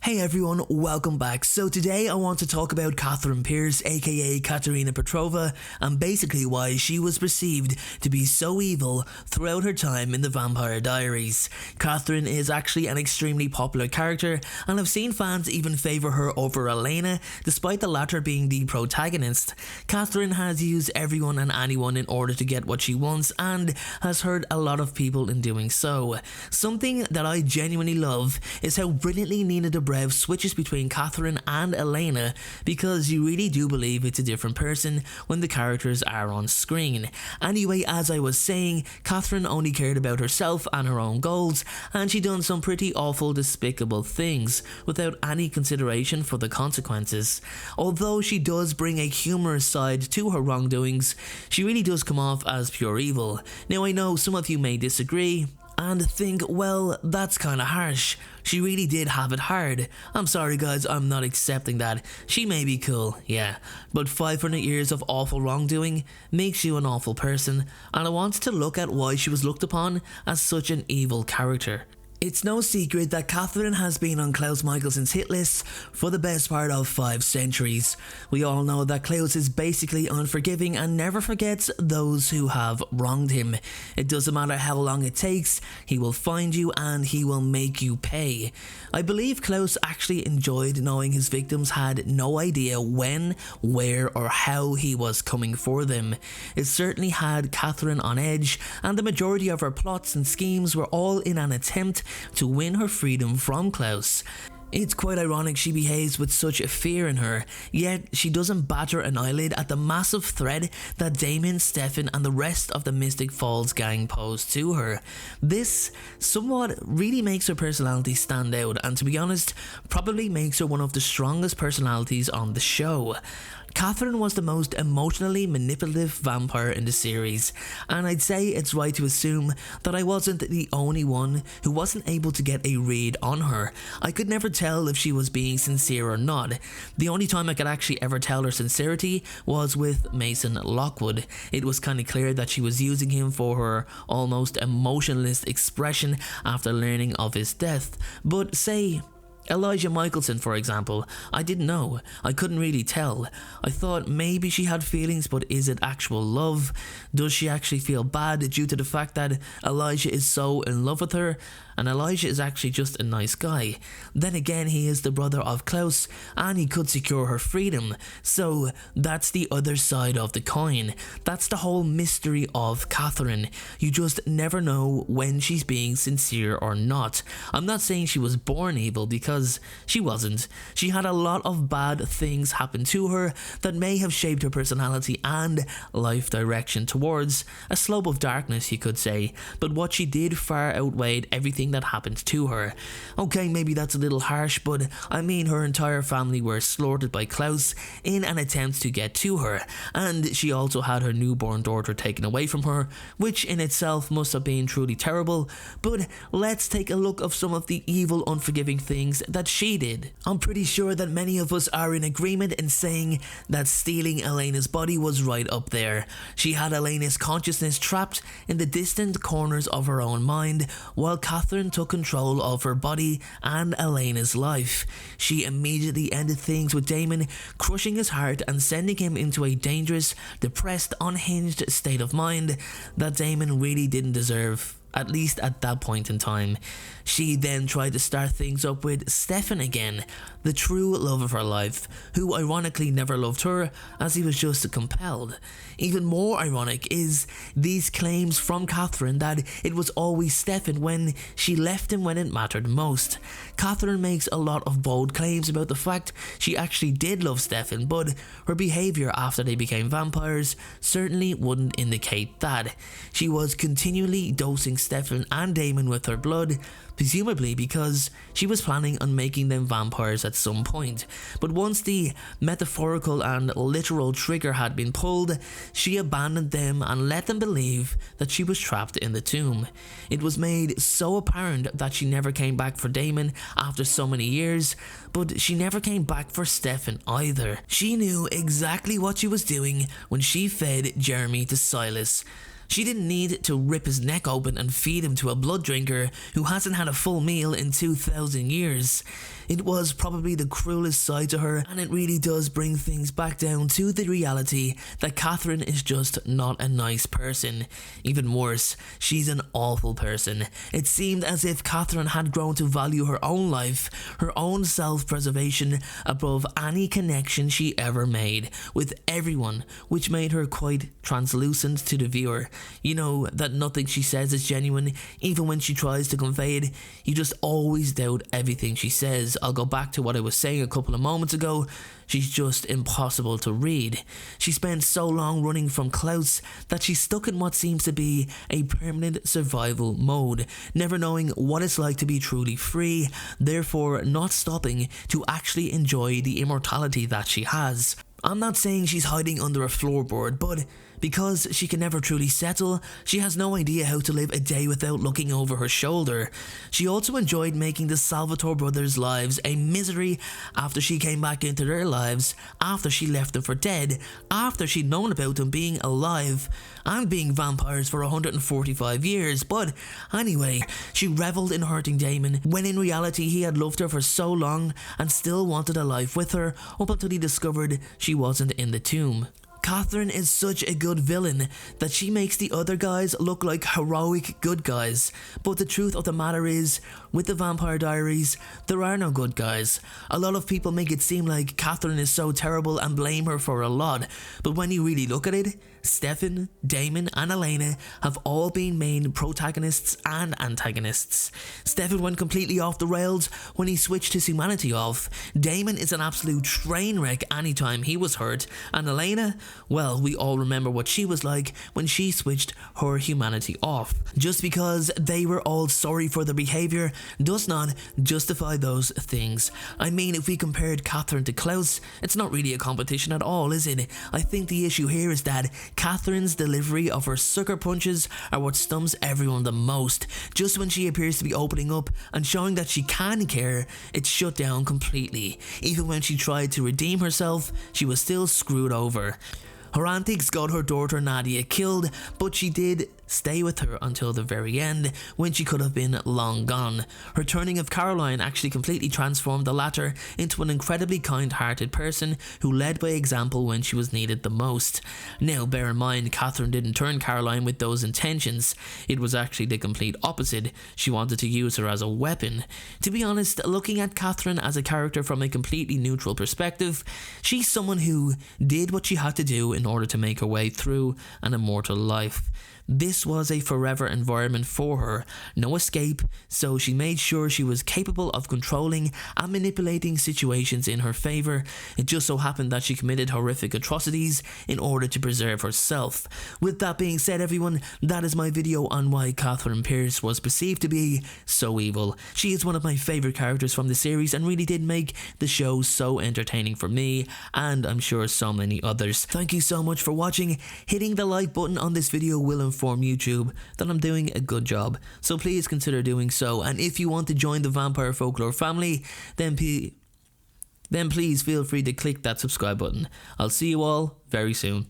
Hey everyone, welcome back. So today I want to talk about Katherine Pierce, aka Katerina Petrova, and basically why she was perceived to be so evil throughout her time in the Vampire Diaries. Katherine is actually an extremely popular character, and I've seen fans even favour her over Elena, despite the latter being the protagonist. Katherine has used everyone and anyone in order to get what she wants, and has hurt a lot of people in doing so. Something that I genuinely love is how brilliantly Nina Dobrev switches between Katherine and Elena, because you really do believe it's a different person when the characters are on screen. Anyway, as I was saying, Katherine only cared about herself and her own goals, and she done some pretty awful, despicable things without any consideration for the consequences. Although she does bring a humorous side to her wrongdoings, she really does come off as pure evil. Now I know some of you may disagree and think, well, that's kinda harsh. She really did have it hard. I'm sorry guys, I'm not accepting that. She may be cool, yeah, but 500 years of awful wrongdoing makes you an awful person, and I want to look at why she was looked upon as such an evil character. It's no secret that Katherine has been on Klaus Michelson's hit list for the best part of 5 centuries. We all know that Klaus is basically unforgiving and never forgets those who have wronged him. It doesn't matter how long it takes, he will find you and he will make you pay. I believe Klaus actually enjoyed knowing his victims had no idea when, where or how he was coming for them. It certainly had Katherine on edge, and the majority of her plots and schemes were all in an attempt to win her freedom from Klaus. It's quite ironic she behaves with such fear in her, yet she doesn't batter an eyelid at the massive threat that Damon, Stefan and the rest of the Mystic Falls gang pose to her. This somewhat really makes her personality stand out, and to be honest, probably makes her one of the strongest personalities on the show. Katherine was the most emotionally manipulative vampire in the series, and I'd say it's right to assume that I wasn't the only one who wasn't able to get a read on her. I could never tell if she was being sincere or not. The only time I could actually ever tell her sincerity was with Mason Lockwood. It was kinda clear that she was using him for her almost emotionless expression after learning of his death. But say Elijah Michelson, for example, I didn't know. I couldn't really tell. I thought maybe she had feelings, but is it actual love? Does she actually feel bad due to the fact that Elijah is so in love with her? And Elijah is actually just a nice guy. Then again, he is the brother of Klaus, and he could secure her freedom. So that's the other side of the coin. That's the whole mystery of Katherine. You just never know when she's being sincere or not. I'm not saying she was born evil, because she wasn't. She had a lot of bad things happen to her that may have shaped her personality and life direction towards a slope of darkness, you could say. But what she did far outweighed everything that happened to her. Okay, maybe that's a little harsh, but I mean, her entire family were slaughtered by Klaus in an attempt to get to her, and she also had her newborn daughter taken away from her, which in itself must have been truly terrible. But let's take a look of some of the evil, unforgiving things that she did. I'm pretty sure that many of us are in agreement in saying that stealing Elena's body was right up there. She had Elena's consciousness trapped in the distant corners of her own mind, while Katherine took control of her body and Elena's life. She immediately ended things with Damon, crushing his heart and sending him into a dangerous, depressed, unhinged state of mind that Damon really didn't deserve, at least at that point in time. She then tried to start things up with Stefan again, the true love of her life, who ironically never loved her as he was just compelled. Even more ironic is these claims from Katherine that it was always Stefan when she left him when it mattered most. Katherine makes a lot of bold claims about the fact she actually did love Stefan, but her behaviour after they became vampires certainly wouldn't indicate that. She was continually dosing Stefan and Damon with her blood, presumably because she was planning on making them vampires at some point. But once the metaphorical and literal trigger had been pulled, she abandoned them and let them believe that she was trapped in the tomb. It was made so apparent that she never came back for Damon after so many years, but she never came back for Stefan either. She knew exactly what she was doing when she fed Jeremy to Silas. She didn't need to rip his neck open and feed him to a blood drinker who hasn't had a full meal in 2,000 years. It was probably the cruelest side to her, and it really does bring things back down to the reality that Katherine is just not a nice person. Even worse, she's an awful person. It seemed as if Katherine had grown to value her own life, her own self-preservation above any connection she ever made with everyone, which made her quite translucent to the viewer. You know, that nothing she says is genuine, even when she tries to convey it. You just always doubt everything she says. I'll go back to what I was saying a couple of moments ago. She's just impossible to read. She spent so long running from Klaus that she's stuck in what seems to be a permanent survival mode, never knowing what it's like to be truly free, therefore not stopping to actually enjoy the immortality that she has. I'm not saying she's hiding under a floorboard, but because she can never truly settle, she has no idea how to live a day without looking over her shoulder. She also enjoyed making the Salvatore brothers' lives a misery after she came back into their lives, after she left them for dead, after she'd known about them being alive and being vampires for 145 years. But anyway, she revelled in hurting Damon, when in reality he had loved her for so long and still wanted a life with her, up until he discovered she wasn't in the tomb. Katherine is such a good villain that she makes the other guys look like heroic good guys. But the truth of the matter is, with the Vampire Diaries, there are no good guys. A lot of people make it seem like Katherine is so terrible and blame her for a lot. But when you really look at it, Stefan, Damon and Elena have all been main protagonists and antagonists. Stefan went completely off the rails when he switched his humanity off. Damon is an absolute train wreck anytime he was hurt, and Elena, well, we all remember what she was like when she switched her humanity off. Just because they were all sorry for their behaviour does not justify those things. I mean, if we compared Katherine to Klaus, it's not really a competition at all, is it? I think the issue here is that Katherine's delivery of her sucker punches are what stumps everyone the most. Just when she appears to be opening up and showing that she can care, it's shut down completely. Even when she tried to redeem herself, she was still screwed over. Her antics got her daughter Nadia killed, but she did stay with her until the very end, when she could have been long gone. Her turning of Caroline actually completely transformed the latter into an incredibly kind-hearted person who led by example when she was needed the most. Now, bear in mind, Katherine didn't turn Caroline with those intentions. It was actually the complete opposite. She wanted to use her as a weapon. To be honest, looking at Katherine as a character from a completely neutral perspective, she's someone who did what she had to do in order to make her way through an immortal life. This was a forever environment for her, no escape, so she made sure she was capable of controlling and manipulating situations in her favour. It just so happened that she committed horrific atrocities in order to preserve herself. With that being said, everyone, that is my video on why Katherine Pierce was perceived to be so evil. She is one of my favourite characters from the series and really did make the show so entertaining for me, and I'm sure so many others. Thank you so much for watching. Hitting the like button on this video will inform YouTube that I'm doing a good job, so please consider doing so. And if you want to join the Vampire Folklore family, then please feel free to click that subscribe button. I'll see you all very soon.